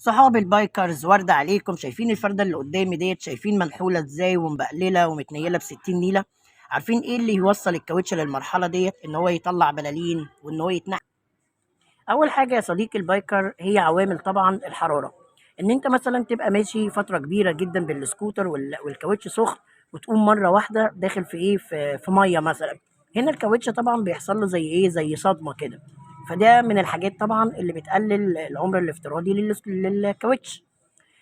صحاب البايكرز ورد عليكم. شايفين الفردة اللي قدامي ديت؟ شايفين منحولة ازاي ومبقللة ومتنيلة ب60 نيلة؟ عارفين ايه اللي يوصل الكاوتش للمرحلة ديت ان هو يطلع بلالين وان هو يتنحل؟ اول حاجة يا صديقي البايكر هي عوامل طبعا الحرارة. ان انت مثلا تبقى ماشي فترة كبيرة جدا بالسكوتر والكاوتش سخن، وتقوم مرة واحدة داخل في ايه، في مية مثلا. هنا الكاوتش طبعا بيحصل له زي ايه، زي صدمة كده. فده من الحاجات طبعا اللي بتقلل العمر الافتراضي للكاوتش.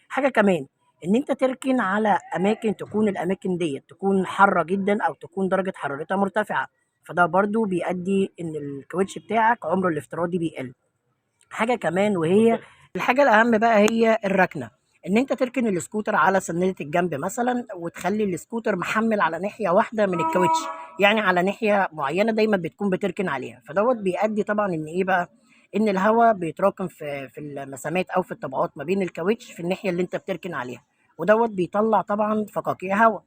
حاجة كمان، إن أنت تركن على أماكن تكون الأماكن ديّة تكون حارة جدًا أو تكون درجة حرارتها مرتفعة، فده برضه بيأدّي إن الكاوتش بتاعك عمره الافتراضي بيقل. حاجة كمان وهي الحاجة الأهم بقى هي الركنة. إن أنت تركن السكوتر على سنّادة الجنب مثلًا وتخلّي السكوتر محمّل على ناحية واحدة من الكاوتش، يعني على ناحية معيّنة دايمًا بتكون بتركن عليها، فدوّة بيأدّي طبعًا إن إيه بقى، إن الهوا بيتراكم في المسامات أو في الطبقات ما بين الكاوتش في الناحية اللي أنت بتركن عليها، ودوّة بيطلّع طبعًا فقاقيع هوا.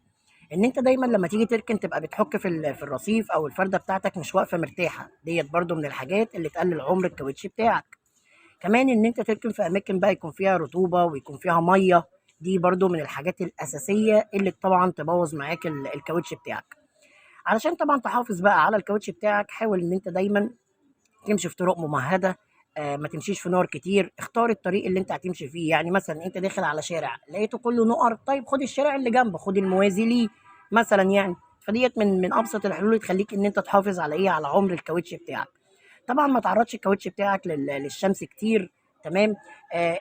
إن أنت دايمًا لمّا تيجي تركن تبقى بتحُك في الرصيف أو الفردة بتاعتك مش واقفة مرتاحة، ديّة برضه من الحاجات اللي تقلل عُمر الكاوتش بتاعك. كمان إن أنت تركن في أماكن بقى يكون فيها رطوبة ويكون فيها مَيّة، دي برضه من الحاجات الأساسية اللي طبعًا تبوّظ معاك الكاوتش بتاعك. علشان طبعًا تحافظ بقى على الكاوتش بتاعك، حاول إن أنت دايمًا تمشي في طرق ممهدة، ما تمشيش في نُقَر كتير. اختار الطريق اللي أنت هتمشي فيه، يعني مثلًا أنت داخل على شارع لقيته كُلّه نُقَر، طيب خُد الشارع اللي جنبه، خُد الموازي ليه مثلًا يعني. فديّة من أبسط الحلول اللي تخلّيك إن أنت تحافظ على إيه، على عُمر الكاوتش بتاعك. طبعًا ما تعرّضش الكاوتش بتاعك للشمس كتير، تمام.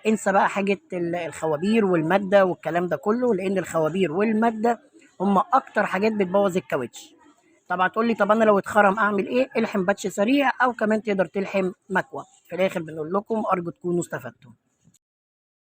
انسى بقى حاجة الخوابير والمادة والكلام ده كلّه، لإن الخوابير والمادة هم أكتر حاجات بتبوّظ الكاوتش. طبعًا هتقول لي طَب أنا لو اتخرم أعمل إيه؟ الحم باتش سريع أو كمان تقدر تلحم مكوة. في الآخر بنقول لكم أرجو تكونوا استفدتم.